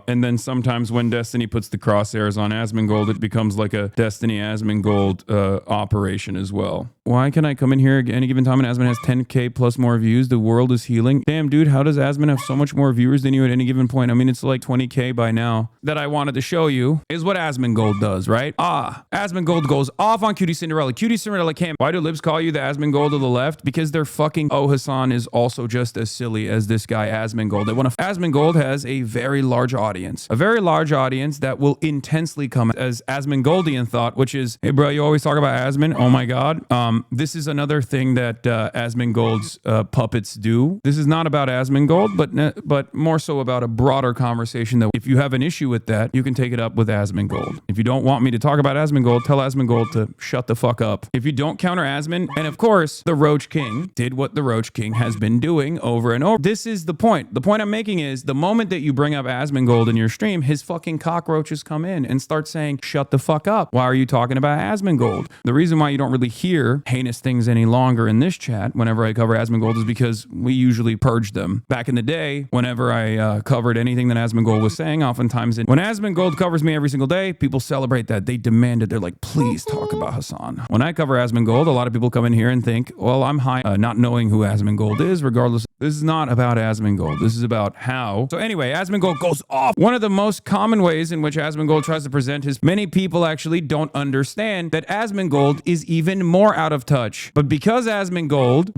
And then sometimes when Destiny puts the crosshairs on Asmongold, it becomes like a Destiny Asmongold operation as well. Why can I come in here at any given time and Asmon has 10k plus more views? The world is healing. Damn, dude, how does Asmon have so much more viewers than you at any given point? I mean, it's like 20k by now. That I wanted to show you is what Asmongold does, right? Asmongold goes off on Cutie Cinderella. Cutie Cinderella came. Why do libs call you the Asmongold of the left? Because they're fucking... Oh, Hasan is also just as silly as this guy Asmongold. Asmongold has a very large audience. A very large audience that will intensely come as Asmongoldian thought, which is, hey bro, you always talk about Asmon. Oh my god. This is another thing that Asmongold's puppets do. This is not about Asmongold, but more so about a broader conversation that if you have an issue with that, you can take it up with Asmongold. If you don't want me to talk about Asmongold, tell Asmongold to shut the fuck up. If you don't counter Asmon, and of course, the Roach King did what the Roach King has been doing over and over. This is the point. The point I'm making is the moment that you bring up Asmongold in your stream, his fucking cockroaches come in and start saying, shut the fuck up. Why are you talking about Asmongold? The reason why you don't really hear heinous things any longer in this chat whenever I cover Asmongold is because we usually purge them. Back in the day, whenever I covered anything that Asmongold was saying, oftentimes when Asmongold covers me every single day, people celebrate that. They demand it. They're like, please talk about Hasan. When I cover Asmongold, a lot of people come in here and think, well, I'm high not knowing who Asmongold is, regardless. This is not about Asmongold. This is about how. So anyway, Asmongold goes off. One of the most common ways in which Asmongold tries to present his many people actually don't understand that Asmongold is even more out of touch. But because Asmongold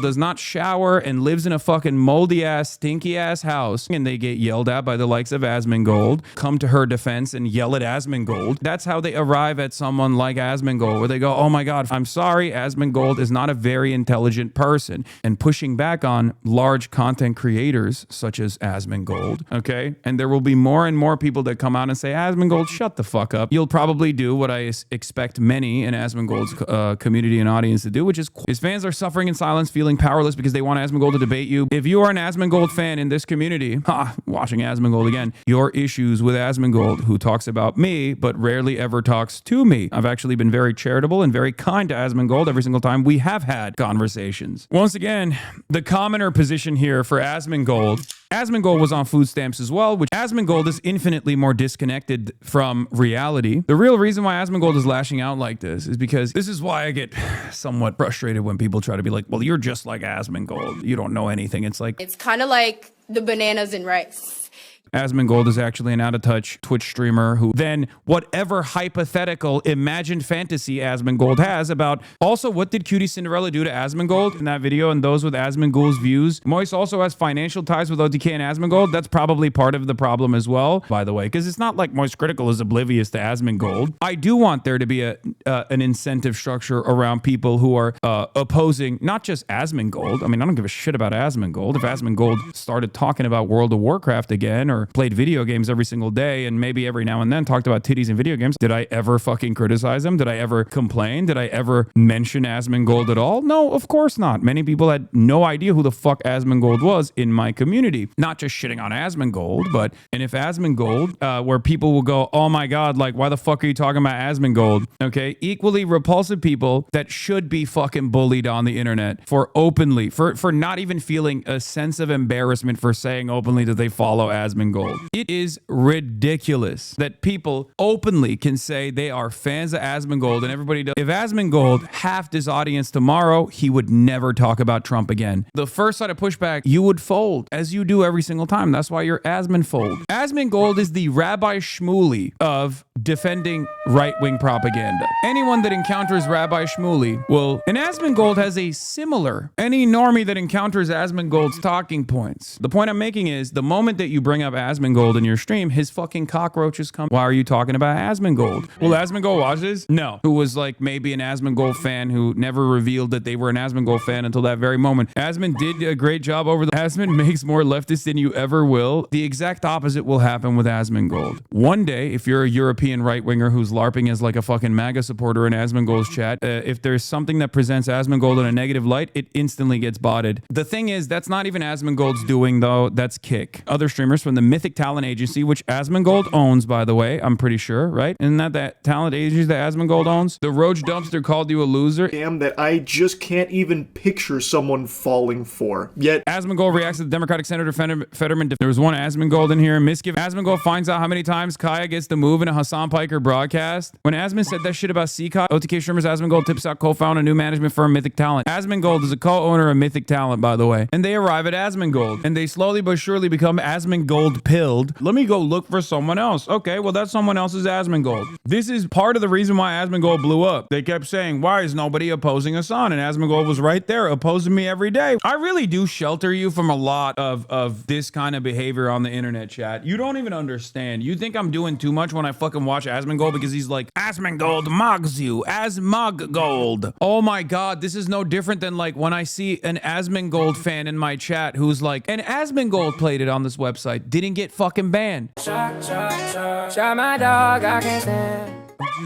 does not shower and lives in a fucking moldy ass, stinky ass house, and they get yelled at by the likes of Asmongold, come to her defense and yell at Asmongold. That's how they arrive at someone like Asmongold, where they go, oh my god, I'm sorry, Asmongold is not a very intelligent person. And pushing back on large content creators such as Asmongold, okay? And there will be more and more people that come out and say, Asmongold, shut the fuck up. You'll probably do what I expect many in Asmongold's community and audience to do, which is his fans are suffering in silence, feeling powerless because they want Asmongold to debate you. If you are an Asmongold fan in this community, watching Asmongold again, your issues with Asmongold, who talks about me, but rarely ever talks to me. I've actually been very charitable and very kind to Asmongold every single time we have had conversations. Once again, the commoner position here for Asmongold was on food stamps as well, which Asmongold is infinitely more disconnected from reality. The real reason why Asmongold is lashing out like this is because this is why I get somewhat frustrated when people try to be like, well, you're just like Asmongold. You don't know anything. It's like... It's kind of like the bananas and rice. Asmongold is actually an out-of-touch Twitch streamer who then whatever hypothetical imagined fantasy Asmongold has about... Also, what did Cutie Cinderella do to Asmongold in that video and those with Asmongold's views? Moist also has financial ties with OTK and Asmongold. That's probably part of the problem as well, by the way, because it's not like Moist Critical is oblivious to Asmongold. I do want there to be an incentive structure around people who are opposing not just Asmongold. I mean, I don't give a shit about Asmongold. If Asmongold started talking about World of Warcraft again or played video games every single day and maybe every now and then talked about titties and video games, did I ever fucking criticize him? Did I ever complain? Did I ever mention Asmongold at all? No, of course not. Many people had no idea who the fuck Asmongold was in my community. Not just shitting on Asmongold, but, and if Asmongold, where people will go, oh my god, like, why the fuck are you talking about Asmongold? Okay, equally repulsive people that should be fucking bullied on the internet for openly, for not even feeling a sense of embarrassment for saying openly that they follow Asmongold. It is ridiculous that people openly can say they are fans of Asmongold and everybody does. If Asmongold halved his audience tomorrow, he would never talk about Trump again. The first side of pushback, you would fold, as you do every single time. That's why you're Asmonfold. Asmongold is the Rabbi Shmuley of defending right-wing propaganda. Anyone that encounters Rabbi Shmuley will... And Asmongold has a similar... Any normie that encounters Asmongold's talking points. The point I'm making is the moment that you bring up Asmongold in your stream, his fucking cockroaches come. Why are you talking about Asmongold? Will Asmongold watch this? No. Who was like maybe an Asmongold fan who never revealed that they were an Asmongold fan until that very moment. Asmon did a great job over the... Asmon makes more leftists than you ever will. The exact opposite will happen with Asmongold. One day, if you're a European right-winger who's LARPing as like a fucking MAGA supporter in Asmongold's chat, if there's something that presents Asmongold in a negative light, it instantly gets botted. The thing is, that's not even Asmongold's doing though. That's Kick. Other streamers from the Mythic Talent Agency, which Asmongold owns, by the way. I'm pretty sure, right? Isn't that talent agency that Asmongold owns? The Roach Dumpster called you a loser. Damn, that I just can't even picture someone falling for. Yet Asmongold reacts to the Democratic Senator Fetterman. There was one Asmongold in here. Misgive. Asmongold finds out how many times Kaya gets the move in a Hasan Piker broadcast. When Asmon said that shit about CCOT, OTK Streamers Asmongold tips out co-founder a new management firm, Mythic Talent. Asmongold is a co-owner of Mythic Talent, by the way. And they arrive at Asmongold. And they slowly but surely become Asmongold pilled. Let me go look for someone else. Okay, well, that someone else is Asmongold. This is part of the reason why Asmongold blew up. They kept saying, why is nobody opposing Hasan? And Asmongold was right there opposing me every day. I really do shelter you from a lot of this kind of behavior on the internet, chat. You don't even understand. You think I'm doing too much when I fucking watch Asmongold because he's like, Asmongold mogs you, As-MOG-gold. Oh my God, this is no different than like when I see an Asmongold fan in my chat who's like, and Asmongold played it on this website, didn't get fucking banned. Shot my dog, I can't stand.